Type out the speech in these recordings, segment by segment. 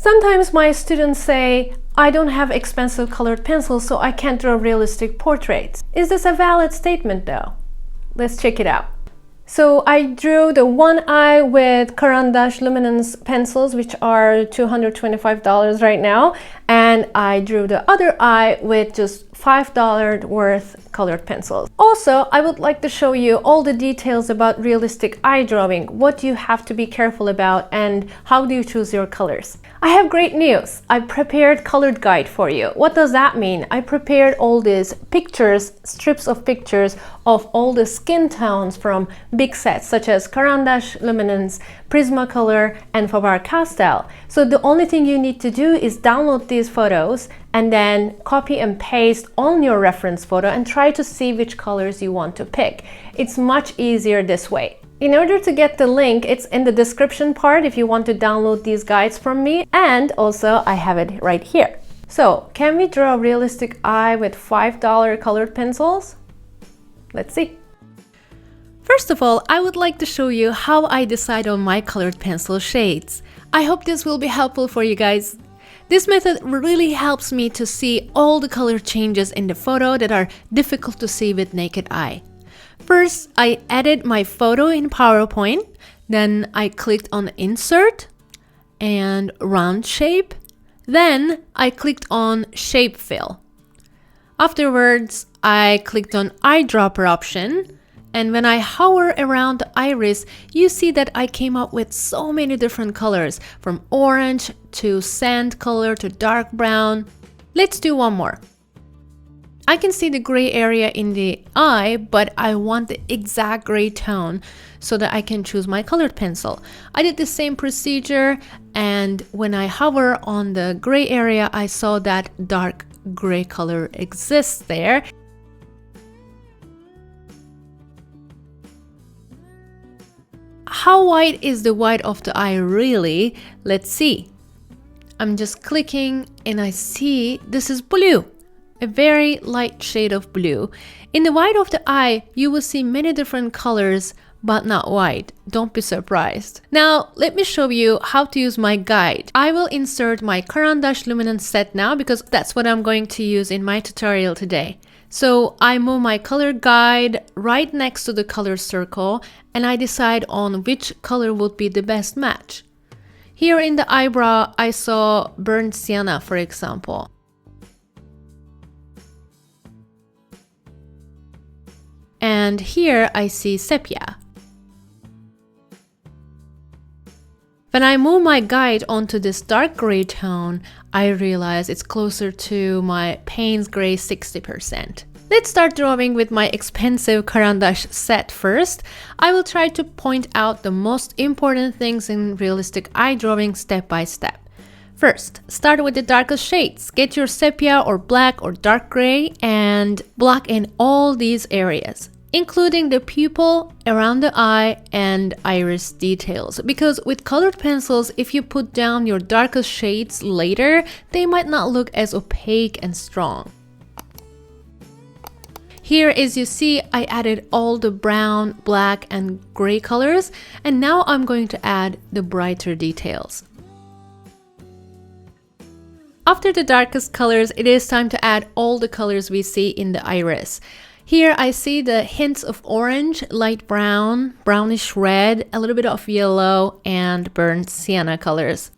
Sometimes my students say, I don't have expensive colored pencils, so I can't draw realistic portraits. Is this a valid statement though? Let's check it out. So I drew the one eye with Caran Luminance pencils, which are $225 right now. And I drew the other eye with just $5 worth colored pencils. Also, I would like to show you all the details about realistic eye drawing, what you have to be careful about, and how do you choose your colors. I have great news. I prepared colored guide for you. What does that mean? I prepared all these pictures, strips of pictures of all the skin tones from big sets such as Caran Luminance, Prismacolor, and Faber Castell. So the only thing you need to do is download these photos and then copy and paste on your reference photo and try to see which colors you want to pick. It's much easier this way. In order to get the link, it's in the description part if you want to download these guides from me, and also I have it right here. So, can we draw a realistic eye with $5 colored pencils? Let's see. First of all, I would like to show you how I decide on my colored pencil shades. I hope this will be helpful for you guys. This method really helps me to see all the color changes in the photo that are difficult to see with naked eye. First, I edit my photo in PowerPoint, then I clicked on Insert and Round Shape, then I clicked on Shape Fill. Afterwards, I clicked on Eyedropper option, and when I hover around the iris, you see that I came up with so many different colors, from orange to sand color to dark brown. Let's do one more. I can see the gray area in the eye, but I want the exact gray tone so that I can choose my colored pencil. I did the same procedure, and when I hover on the gray area, I saw that dark gray color exists there. How white is the white of the eye really? Let's see. I'm just clicking and I see this is blue. A very light shade of blue. In the white of the eye, you will see many different colors, but not white. Don't be surprised. Now, let me show you how to use my guide. I will insert my Caran Luminance set now because that's what I'm going to use in my tutorial today. So I move my color guide right next to the color circle and I decide on which color would be the best match. Here in the eyebrow, I saw burnt sienna, for example. And here I see sepia. When I move my guide onto this dark gray tone, I realize it's closer to my Payne's Gray 60%. Let's start drawing with my expensive Caran set first. I will try to point out the most important things in realistic eye drawing step by step. First, start with the darkest shades. Get your sepia or black or dark gray and block in all these areas, including the pupil, around the eye, and iris details. Because with colored pencils, if you put down your darkest shades later, they might not look as opaque and strong. Here, as you see, I added all the brown, black, and gray colors, and now I'm going to add the brighter details. After the darkest colors, it is time to add all the colors we see in the iris. Here I see the hints of orange, light brown, brownish red, a little bit of yellow, and burnt sienna colors.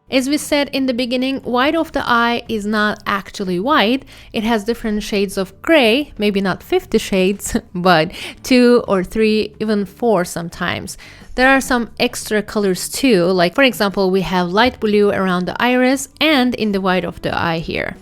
As we said in the beginning, white of the eye is not actually white. It has different shades of gray, maybe not 50 shades, but 2 or 3, even 4 sometimes. There are some extra colors too, like for example, we have light blue around the iris and in the white of the eye here.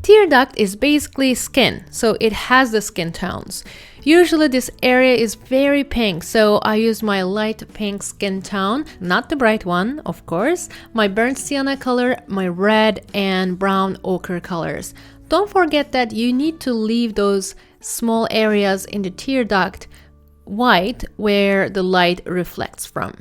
Tear duct is basically skin, so it has the skin tones. Usually this area is very pink, so I use my light pink skin tone, not the bright one, of course, my burnt sienna color, my red and brown ochre colors. Don't forget that you need to leave those small areas in the tear duct white where the light reflects from.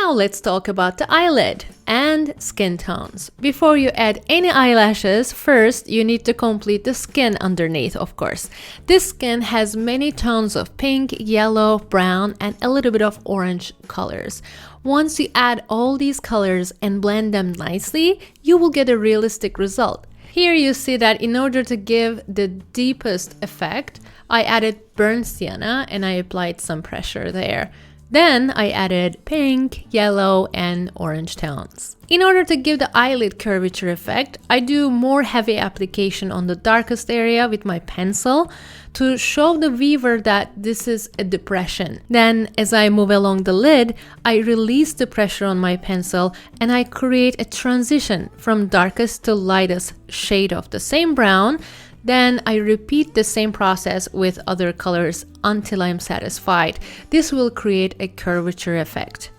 Now let's talk about the eyelid and skin tones. Before you add any eyelashes, first you need to complete the skin underneath, of course. This skin has many tones of pink, yellow, brown, and a little bit of orange colors. Once you add all these colors and blend them nicely, you will get a realistic result. Here you see that in order to give the deepest effect, I added burnt sienna and I applied some pressure there. Then I added pink, yellow, and orange tones. In order to give the eyelid curvature effect, I do more heavy application on the darkest area with my pencil to show the viewer that this is a depression. Then as I move along the lid, I release the pressure on my pencil and I create a transition from darkest to lightest shade of the same brown. Then I repeat the same process with other colors until I'm satisfied. This will create a curvature effect.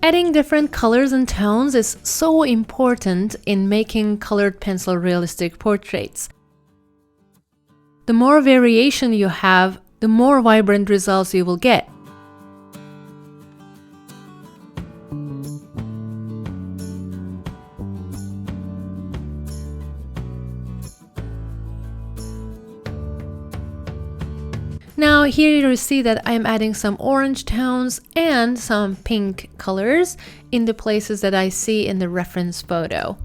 Adding different colors and tones is so important in making colored pencil realistic portraits. The more variation you have, the more vibrant results you will get. Now here you see that I'm adding some orange tones and some pink colors in the places that I see in the reference photo.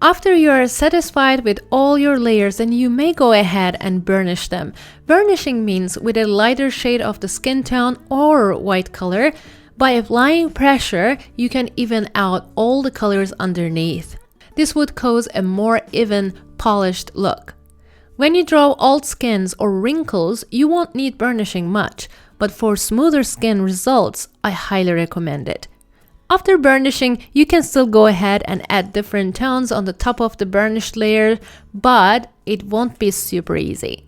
After you are satisfied with all your layers, then you may go ahead and burnish them. Burnishing means with a lighter shade of the skin tone or white color. By applying pressure, you can even out all the colors underneath. This would cause a more even, polished look. When you draw old skins or wrinkles, you won't need burnishing much, but for smoother skin results, I highly recommend it. After burnishing, you can still go ahead and add different tones on the top of the burnished layer, but it won't be super easy.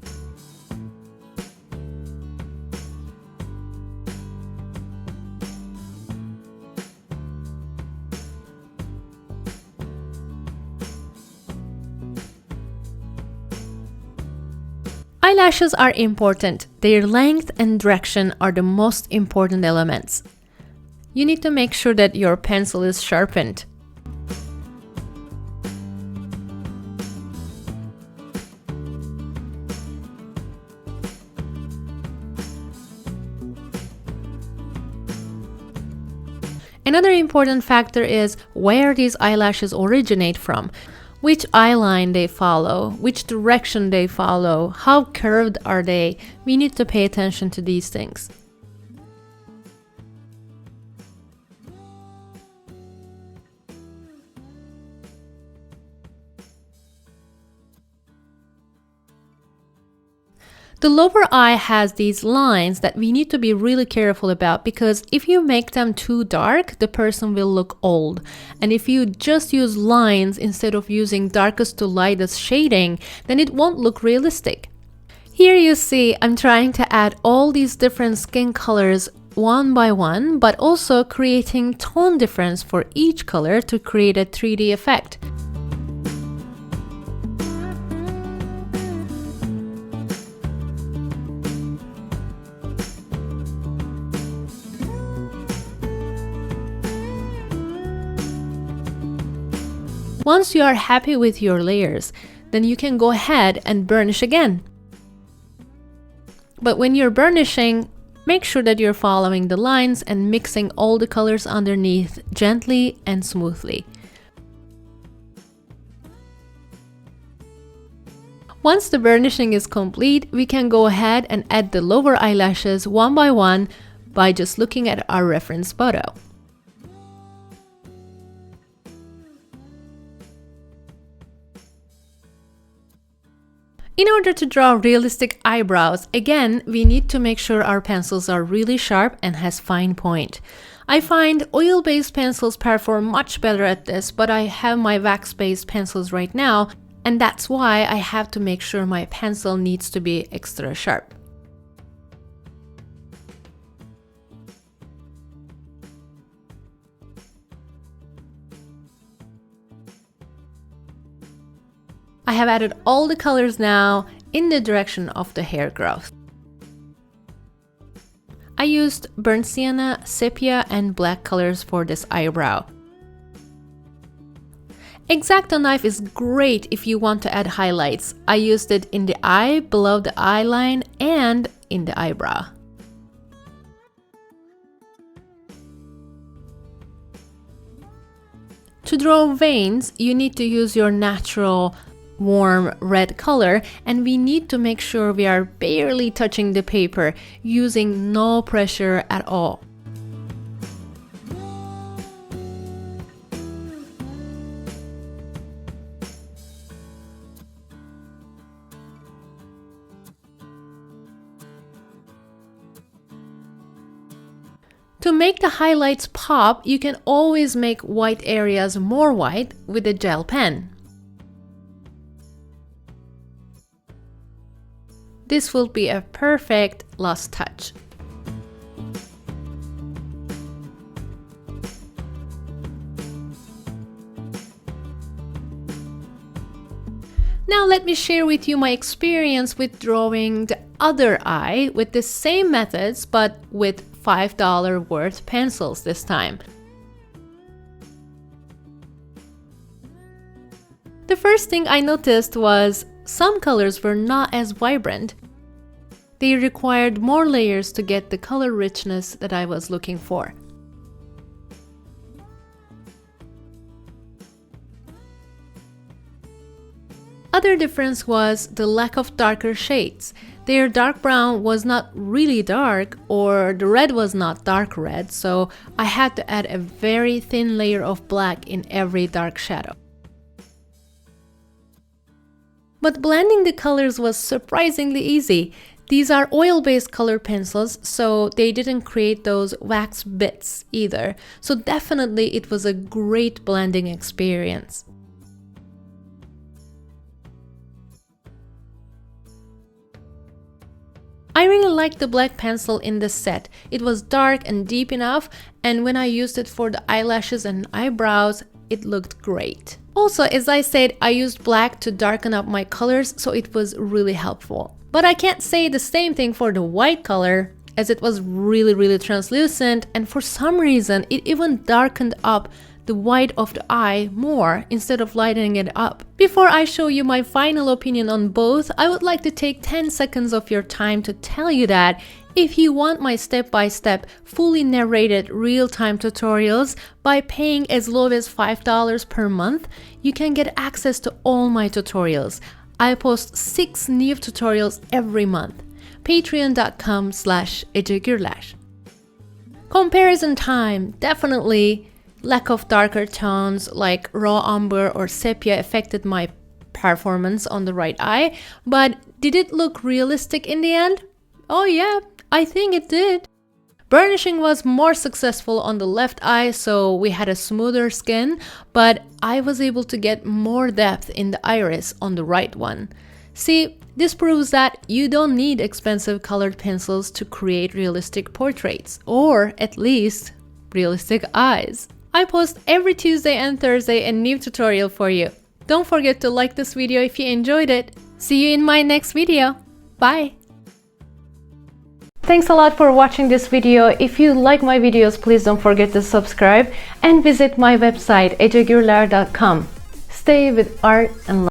Eyelashes are important. Their length and direction are the most important elements. You need to make sure that your pencil is sharpened. Another important factor is where these eyelashes originate from. Which eyeline they follow, which direction they follow, how curved are they. We need to pay attention to these things. The lower eye has these lines that we need to be really careful about, because if you make them too dark, the person will look old. And if you just use lines instead of using darkest to lightest shading, then it won't look realistic. Here you see I'm trying to add all these different skin colors one by one, but also creating tone difference for each color to create a 3D effect. Once you are happy with your layers, then you can go ahead and burnish again. But when you're burnishing, make sure that you're following the lines and mixing all the colors underneath gently and smoothly. Once the burnishing is complete, we can go ahead and add the lower eyelashes one by one by just looking at our reference photo. In order to draw realistic eyebrows, again, we need to make sure our pencils are really sharp and has fine point. I find oil-based pencils perform much better at this, but I have my wax-based pencils right now, and that's why I have to make sure my pencil needs to be extra sharp. I have added all the colors now in the direction of the hair growth. I used burnt sienna, sepia, and black colors for this eyebrow. X-Acto knife is great if you want to add highlights. I used it in the eye, below the eye line, and in the eyebrow. To draw veins, you need to use your natural warm red color, and we need to make sure we are barely touching the paper, using no pressure at all. To make the highlights pop, you can always make white areas more white with a gel pen. This will be a perfect last touch. Now let me share with you my experience with drawing the other eye with the same methods but with $5 worth pencils this time. The first thing I noticed was some colors were not as vibrant. They required more layers to get the color richness that I was looking for. Other difference was the lack of darker shades. Their dark brown was not really dark, or the red was not dark red, so I had to add a very thin layer of black in every dark shadow. But blending the colors was surprisingly easy. These are oil-based color pencils, so they didn't create those wax bits either. So definitely it was a great blending experience. I really liked the black pencil in this set. It was dark and deep enough, and when I used it for the eyelashes and eyebrows, it looked great. Also, as I said, I used black to darken up my colors, so it was really helpful. But I can't say the same thing for the white color, as it was really translucent, and for some reason it even darkened up the white of the eye more instead of lightening it up. Before I show you my final opinion on both, I would like to take 10 seconds of your time to tell you that if you want my step-by-step, fully narrated real-time tutorials by paying as low as $5 per month, you can get access to all my tutorials. I post 6 new tutorials every month. Patreon.com/ecegürler. Comparison time, definitely. Lack of darker tones like raw umber or sepia affected my performance on the right eye, but did it look realistic in the end? Oh yeah, I think it did. Burnishing was more successful on the left eye, so we had a smoother skin, but I was able to get more depth in the iris on the right one. See, this proves that you don't need expensive colored pencils to create realistic portraits, or at least realistic eyes. I post every Tuesday and Thursday a new tutorial for you. Don't forget to like this video if you enjoyed it. See you in my next video. Bye! Thanks a lot for watching this video. If you like my videos, please don't forget to subscribe and visit my website ecegürler.com. Stay with art and love.